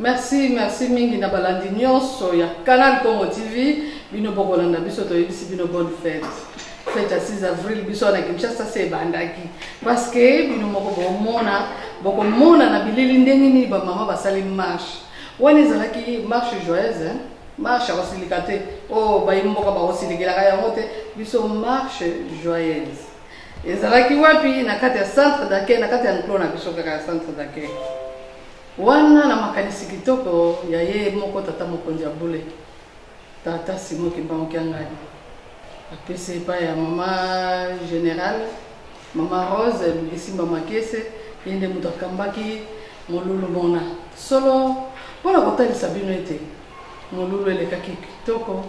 Merci mingi na balandi nyonso ya Canal Congo TV bino bokolanda biso to yebisi bino bonne fête. Fête à 6 avril biso na Kinshasa se bandaki parce que bino moko bokomona na bilili ndenge ni ba mama basali marche. Wana ezalaki marche joyeuse hein? Marche osilikate oh bayimboka ba osilikela yango te biso marche joyeuse. Ezalaki wapi na kati ya centre d'accueil na kati ya nklo na biso kaka centre d'accueil. Wana na makanisi kitoko ya ye moko tata mokonzi ya bule tata Simon Kimbango Kiangani apese pa ya mama général mama Rose Luisimba Makese yende mutu akambaki molulu mona solo mpona kotalisa bino ete molulu elekaki kitoko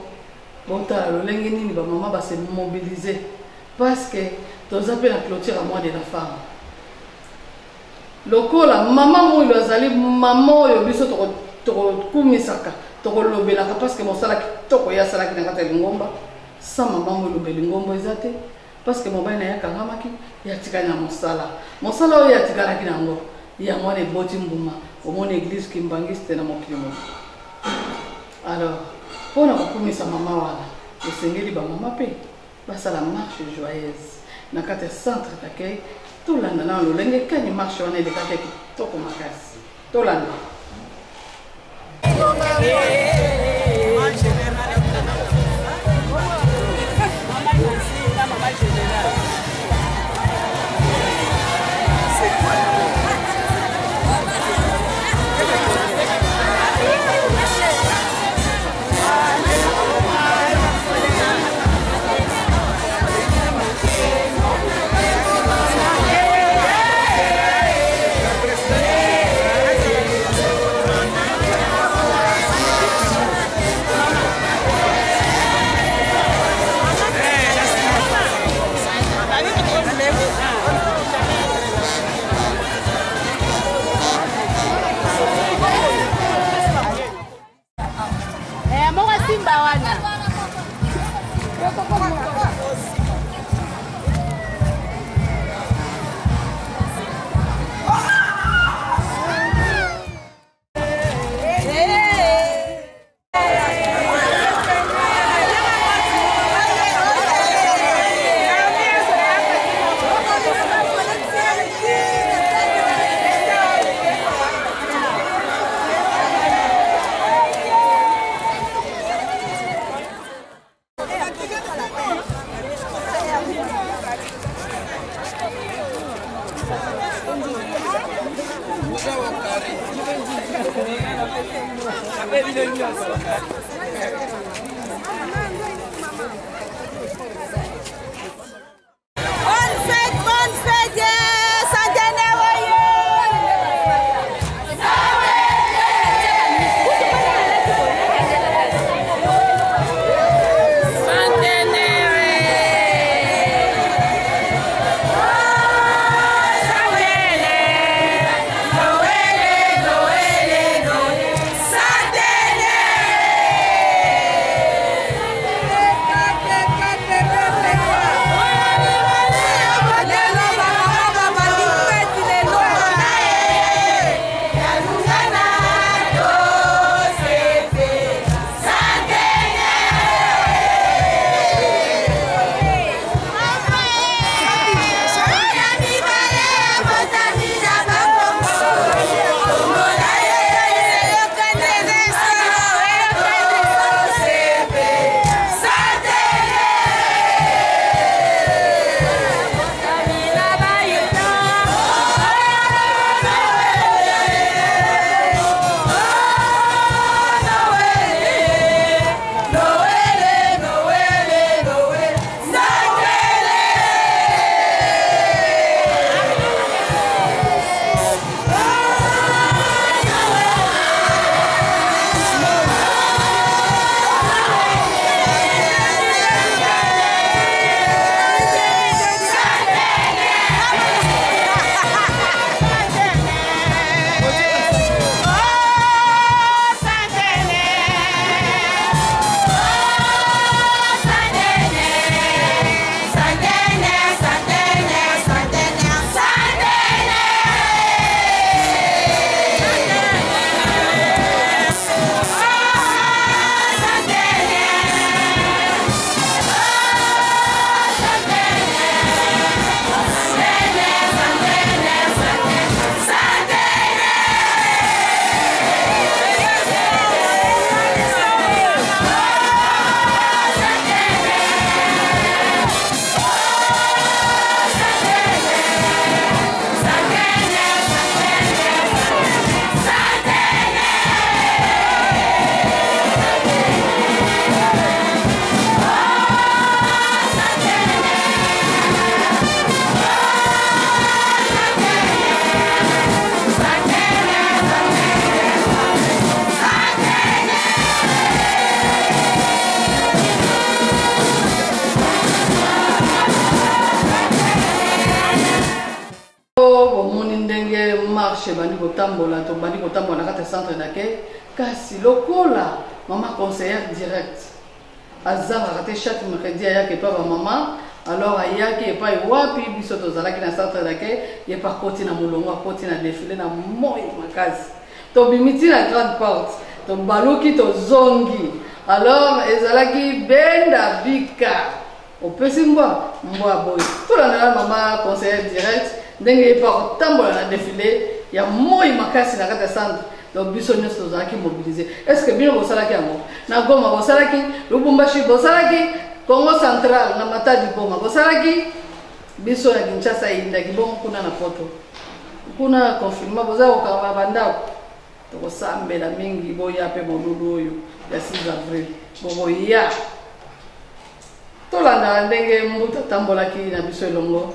botala lolenge nini bamama base mobilize parce que toza mpe na clôture à mois de la femme lokola mama moyo azali mama oyo biso tokumisaka tokolobelaka parce que mosalaki toko ya salaki na kati ya lingomba sa mama moyo lobeli ngombo eza te parce que mobali na yakangamaki yatikali na mosala oyo yatikalaki nango yango wana eboti mbuma omona église kimbangiste na mokili moko alors mpona kokumisa mama wana esengeli bamama mpe basala marche joyeuse na kati ya centre d'accueil tolanda na lolenge kani marche wana elekaki kitoko makasi tolanda marche bandi kotambola to bandi kotambola na kati centre d'accueil kasi lokola maman conseillère direct azanga kate chaque mercredi ayaki pa ba maman alors ayaki pa wapi biso tozalaki na centre d'accueil ye pa koti na molongo koti na défilé na moi makasi to bimiti na grande porte to baluki to zongi alors ezalaki benda bika opesi mbwa boy to la maman conseillère direct ndenge pa kotambola na défilé ya moi makasi na kati centre. Donc, biso nyonso tozalaki mobilisé. Est-ce que bino bosalaki yango? Na Goma bosalaki, Lubumbashi bosalaki, Congo Central na Matadi Boma bosalaki, biso na Kinshasa indaki bon kuna na poto. Kuna confirma boza okaba bandako. To sambela mingi boya pe bolulu oyo ya 6 avril. Boya. Tolanda ndenge mbuta tambolaki na biso elongo.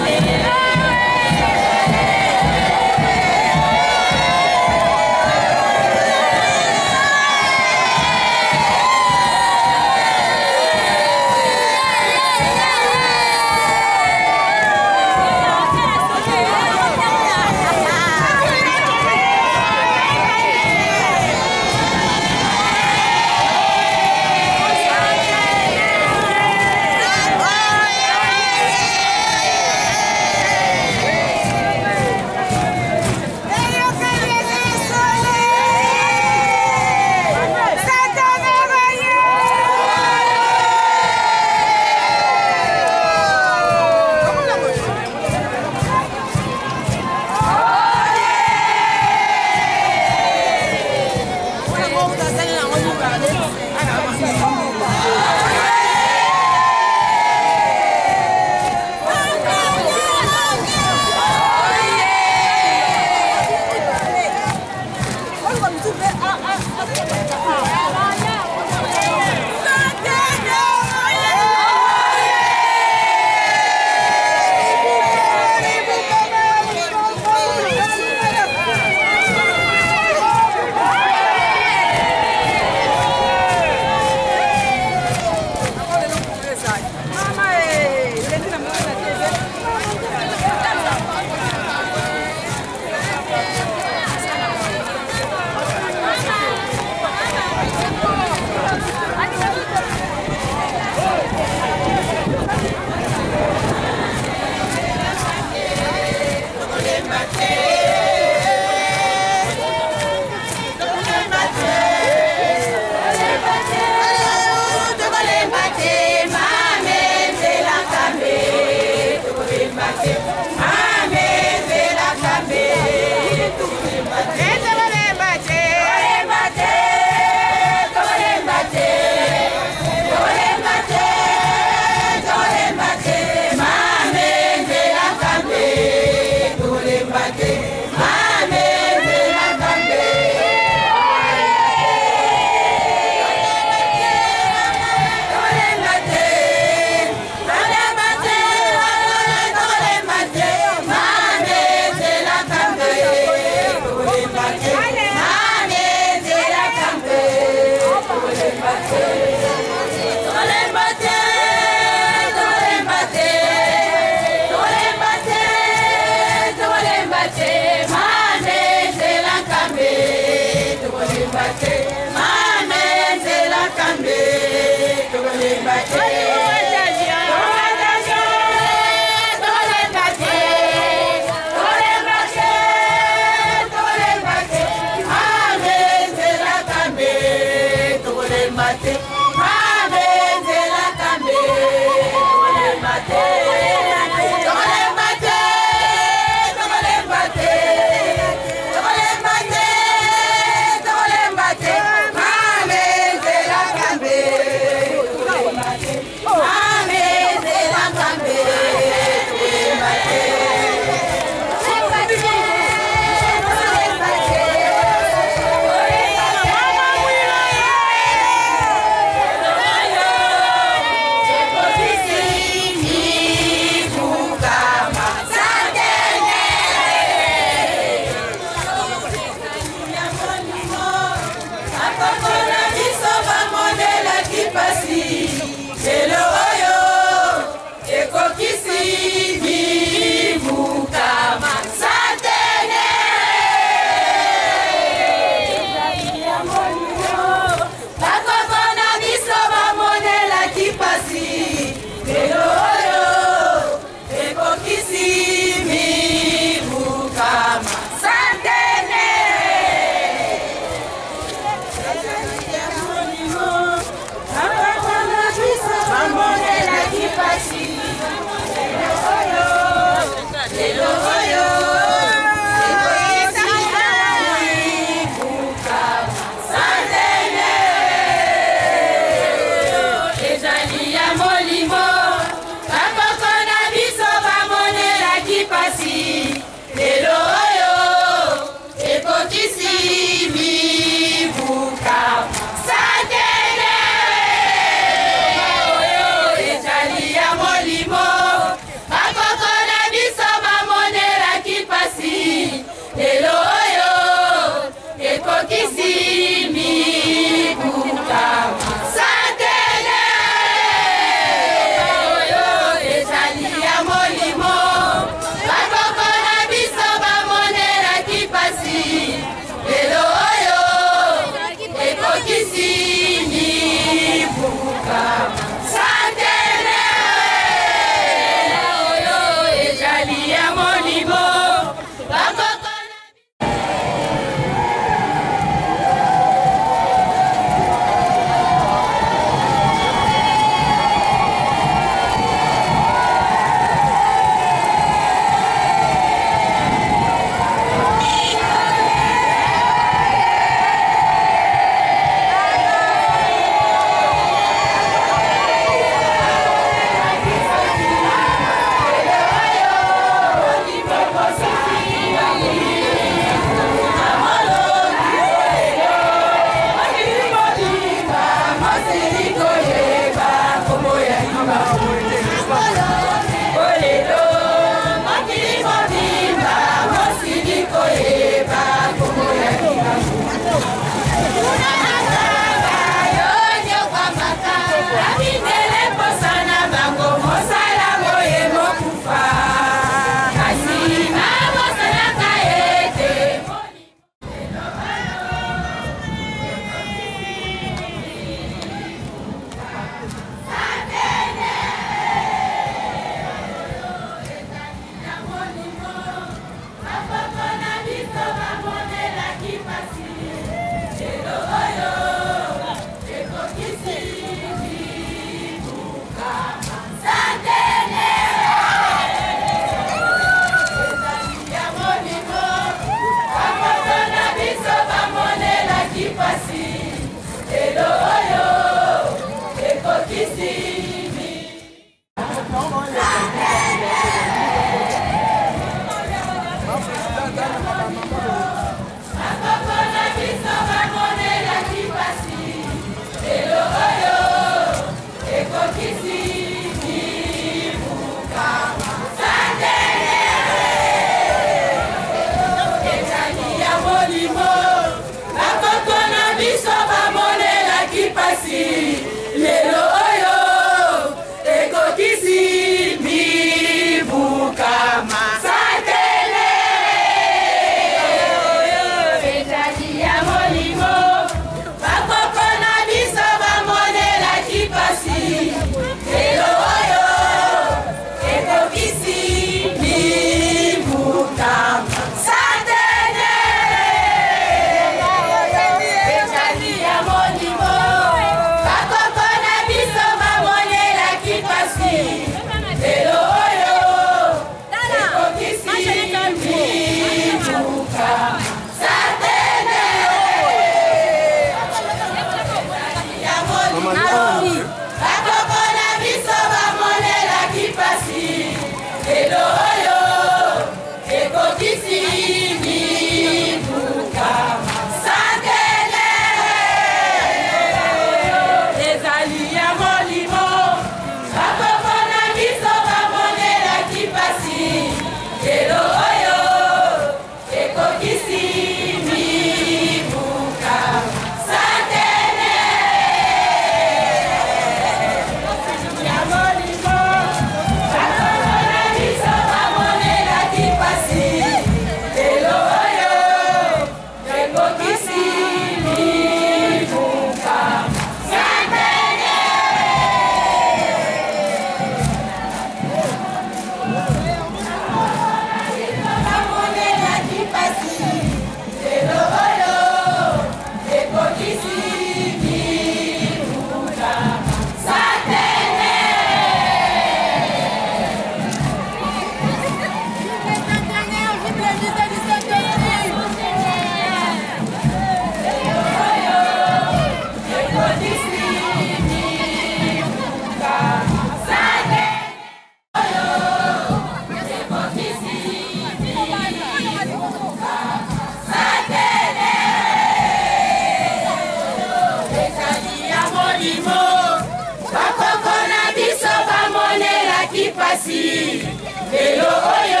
Ekokisi, lelo oyo,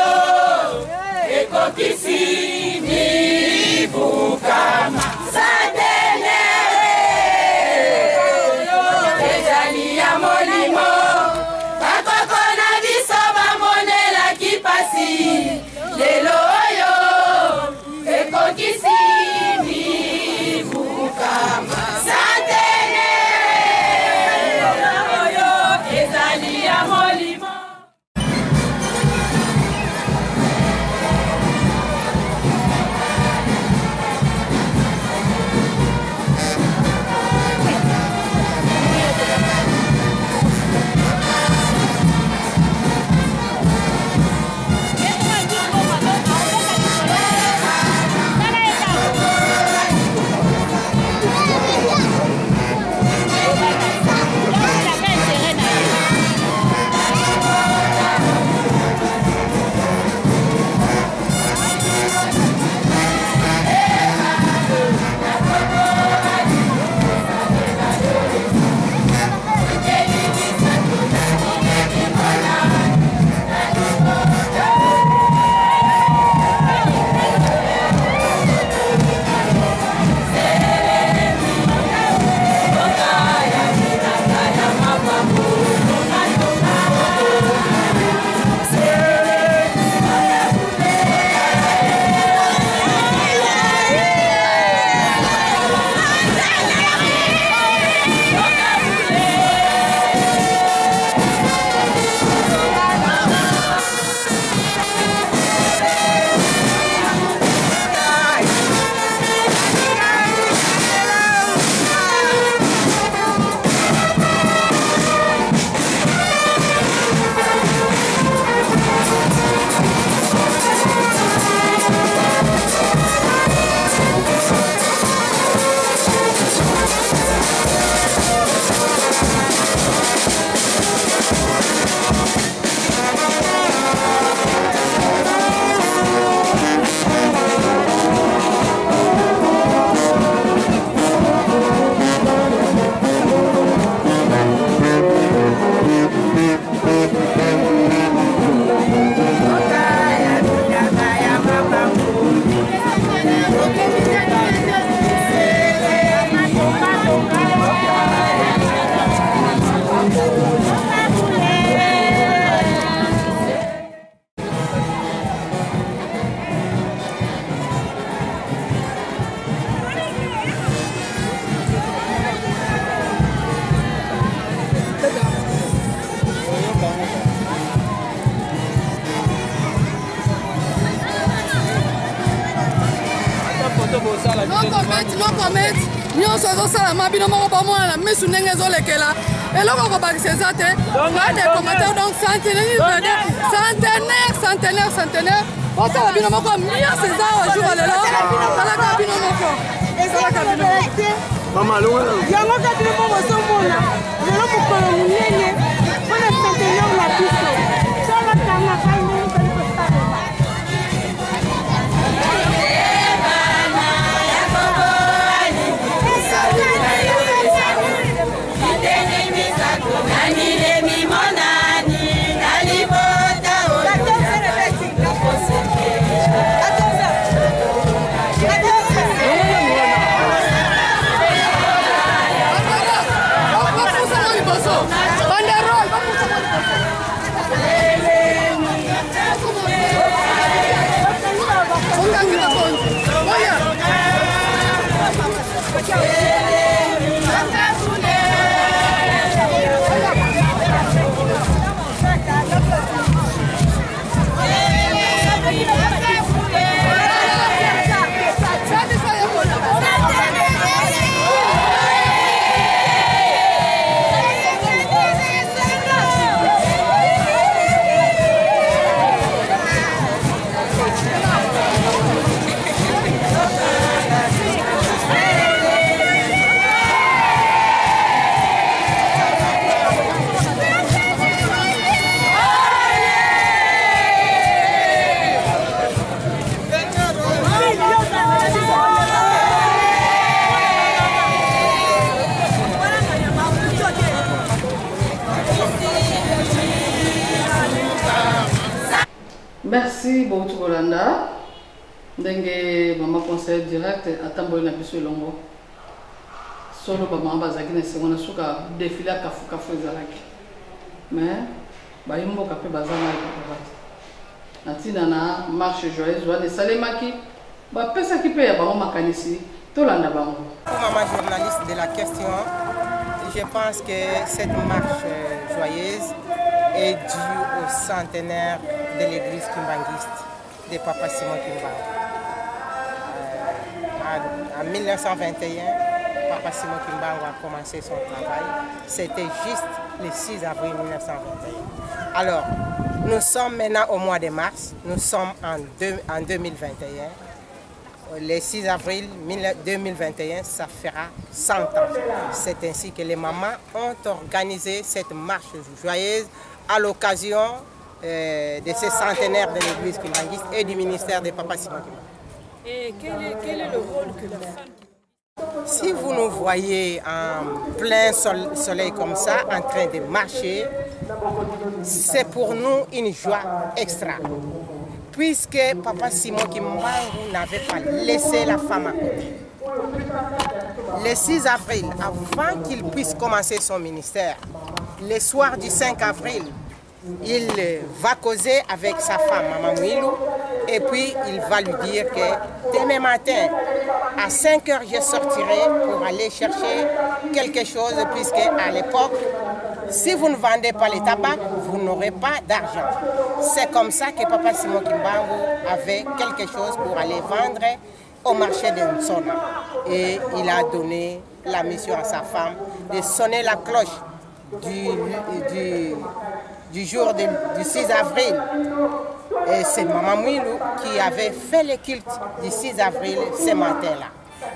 ekokisi, mibukama, satene, ezali ya molimo, bakoko na biso bamonela kipasi, lelo oyo, ekokisi, mibukama, satene. Mohamed nyonso ezosalama bino moko bomona na misu ndenge ezolekela eloko kobakisa eza te ngai des commentaires donc centenaire otala bino moko nyonso eza ojour lelo talaka bino moko yango kaka bino moko ozomona lelo mokolo monene mpona centenaire na biso solokanga kai ndenge toli kosalela Merci beaucoup Rolanda. Ndenge maman conseil direct atamboli na biso elongo. Solo ba maman bazaki na sengona suka défilé kafu ezalaki. Mais ba yimboka pe bazana ba. Natina na marche joyeuse wana esalemaki ba pesaki pe ya bango makanisi tolanda bango. Pour maman journaliste de la question, je pense que cette marche joyeuse est due au centenaire de l'église kimbanguiste de Papa Simon Kimbangu. En 1921, Papa Simon Kimbangu a commencé son travail. C'était juste le 6 avril 1921. Alors, nous sommes maintenant au mois de mars, nous sommes en 2021. Le 6 avril 2021, ça fera 100 ans. C'est ainsi que les mamans ont organisé cette marche joyeuse à l'occasion de ce centenaire de l'église kimbanguiste et du ministère de Papa Simon Kimbangu. Et quel est le rôle que la femme... Si vous nous voyez en plein soleil comme ça, en train de marcher, c'est pour nous une joie extra. Puisque Papa Simon Kimbangu n'avait pas laissé la femme à côté. Le 6 avril, avant qu'il puisse commencer son ministère, le soir du 5 avril, il va causer avec sa femme, Maman Mouilou, et puis il va lui dire que demain matin, à 5 heures, je sortirai pour aller chercher quelque chose, puisque à l'époque, si vous ne vendez pas les tabacs, vous n'aurez pas d'argent. C'est comme ça que Papa Simon Kimbangu avait quelque chose pour aller vendre au marché de Nsona. Et il a donné la mission à sa femme de sonner la cloche du jour du 6 avril. Et c'est Maman Mouilou qui avait fait le culte du 6 avril ce matin-là.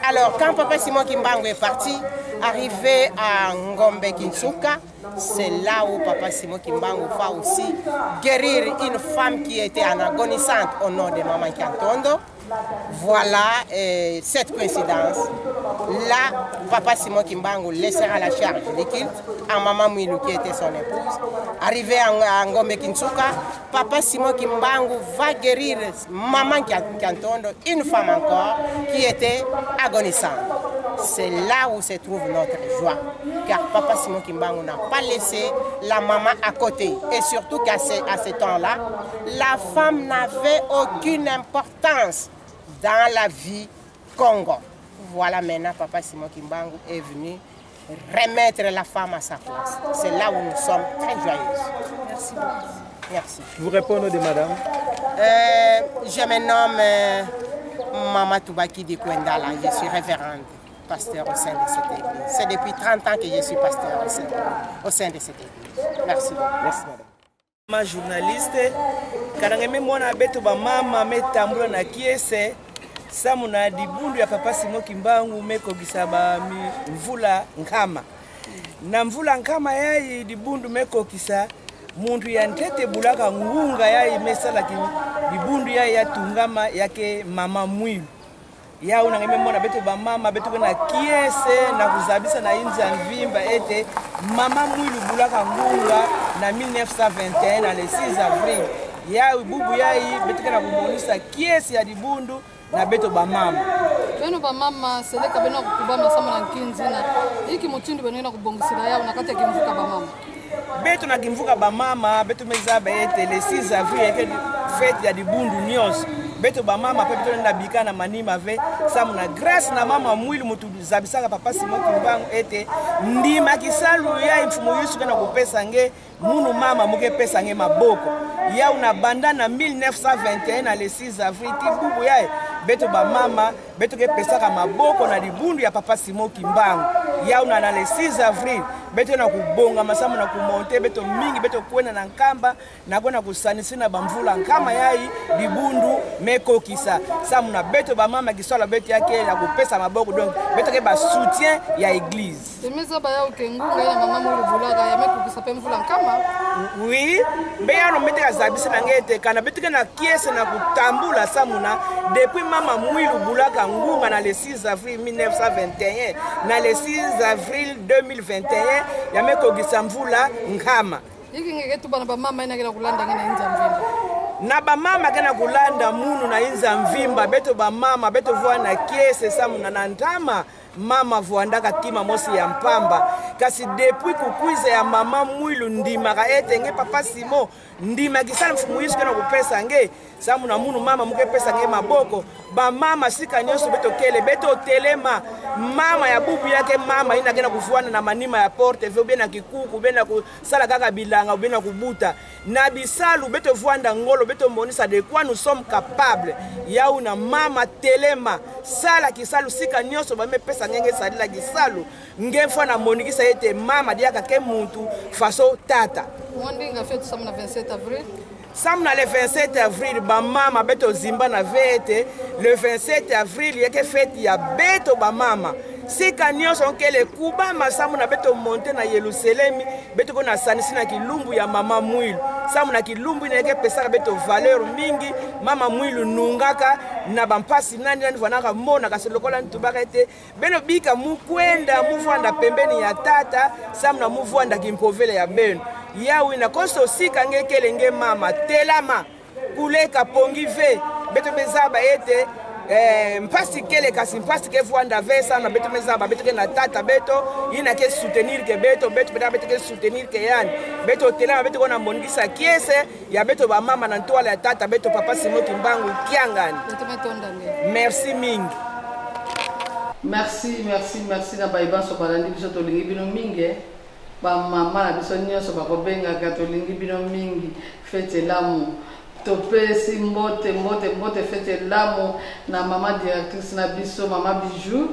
Alors, quand Papa Simon Kimbangu est parti, arrivé à Ngombe Kinsuka, c'est là où Papa Simon Kimbangu va aussi guérir une femme qui était en agonisante au nom de Maman Kantondo. Voilà cette coïncidence. Là, Papa Simon Kimbangu laissera la charge du culte à Maman Mouilou qui était son épouse. Arrivé à Ngombe Kinsuka, Papa Simon Kimbangu va guérir Maman Kantondo, une femme encore qui était agonisante. C'est là où se trouve notre joie. Car Papa Simon Kimbangu n'a pas laissé la maman à côté. Et surtout qu'à ce temps-là, la femme n'avait aucune importance dans la vie Congo. Voilà maintenant Papa Simon Kimbangu est venu remettre la femme à sa place. C'est là où nous sommes très joyeuses. Merci beaucoup. Merci. Vous répondez de madame? Je me nomme Mama Toubaki de Kwendala. Je suis révérende. pasteur au sein de cette église. C'est depuis 30 ans que je suis pasteur au sein de cette église. Merci beaucoup. Merci, madame. Ma journaliste, karangeme mwana beto ba mama metambula na kiese samu na dibundu ya papa Simon Kimbangu mekogisa ba mvula nkama. Na mvula nkama yayi dibundu mekokisa muntu ya ntete bulaka ngunga yayi mesala ki dibundu yayi ya tungama yake mama Mwilu. Ya unangeme mwana beto ba mama beto na kiese na kuzabisa na inza mvimba ete mama Mwilu bulaka ngunga na 1921 na le 6 avril. Ya bubu yayi beto na kumonisa kiese ya dibundu na beto ba mama. Beno ba mama seleka beno kubama sama na kinzina. Iki mutindu beno na kubongisira ya unakata kimvuka ba mama. Beto na kimvuka ba mama beto mezaba ete le 6 avril yake fete ya dibundu nyos. Beto ba mama pe beto na bikana manima ve samu na grâce na mama Mwilu mutu zabisaka papa Simon Kimbangu ete ndima kisalu ya mfumo Yesu kana kupesa nge munu mama muke pesa nge maboko ya una banda na 1921 na le 6 avril tibubu ya beto ba mama beto ke pesa ka maboko na dibundu ya papa Simon Kimbangu ya una na le 6 avril beto na kubonga masamu na kumonte beto mingi beto kwena na nkamba na kwena kusanisi na bamvula nkama yai dibundu meko kisa samu na beto ba mama kisala beto yake na kupesa maboko donc beto ke ba soutien ya église temeza ba ya ukengunga ya mama Mwilu bulaka ya meko kisa pe mvula nkama. Oui be ya no meteka zabisa na ngete kana beto ke na kiese na kutambula samu na depuis mama Mwilu bulaka ngunga na le 6 avril 1921 na le 6 avril 2021 ya meko kisa mvula nkama. Iki ngeketu bana ba mama ina kila kulanda ngina inza mvimba. Na ba mama kana kulanda munu na inza mvimba beto ba mama beto voa na kiese samu na nantama mama voandaka tima mosi ya mpamba kasi depuis kukwiza ya mama Mwilu ndima ka ete nge papa Simon ndima kisala mfumu Yesu kana kupesa nge samu na munu mama muke pesa nge maboko ba mama sika nyoso beto kele beto telema mama ya bubu yake mama ina kena kufuana na manima ya porte vyo bena kikuku bena kusala kaka bilanga bena kubuta na bisalu beto voanda ngolo beto monisa de quoi nous sommes capables ya una mama telema sala kisalu sika nyoso ba me pesa ngenge salila kisalu ngemfa na monikisa ete mama diaka ke muntu faso tata Mwandinga fête samna 27 avril. Samna le 27 avril ba mama beto zimba na vete le 27 avril yake fête ya beto ba mama sika nyoso nkele kuba masamu na beto monte na Yerusalemi beto kona sanisi na kilumbu ya mama Mwilu samu na kilumbu ineke pesaka beto valeur mingi mama Mwilu nungaka na bampasi nani vanaka mona kaselokola ntubaka ete beno bika mukwenda muvanda pembeni ya tata samu na muvanda kimpovele ya beno yawi na koso sika ngekele nge mama telama kuleka pongi ve beto bezaba ete mpasi kele kasi mpasi ke vuanda vesa na beto mezaba beto ke na tata beto ina ke soutenir ke beto beto ke soutenir ke yani beto telama beto kona mbongisa kiese ya beto ba mama na ntwala ya tata beto papa Simon Kimbangu kiangani. Merci mingi. Merci na baiba so balandi biso to lingi bino mingi ba mama na biso nyoso ba kobenga ka to lingi bino mingi fete lamu topesi mbote fete lamu na mama directrice na biso mama Bijou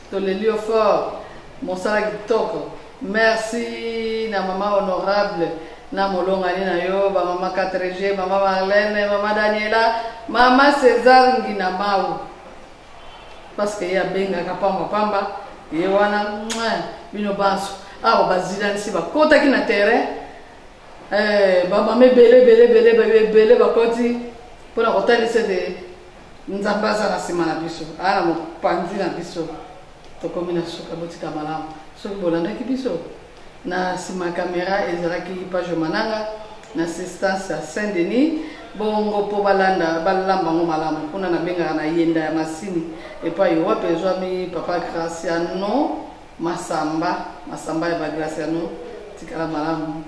to lelio fort mosala kitoko. Merci na mama honorable na molongani na yo ba mama 4G mama Marlène mama Daniela mama César ngina mau parce que ya benga kapamba pamba ye wana bino baso awo bazilani si bakota ki na terrain ba mama bele bakoti pona kotalisa de nzambaza na sima na biso ana mopanzi na biso tokomi na suka botika malamu soki bolandaki biso na sima kamera ezalaki page mananga na assistance ya Saint-Denis bongo po balanda balambango malamu kuna na benga na yenda ya masini epai wape ezwami papa Graciano Masamba ya ba Graciano tikala malamu.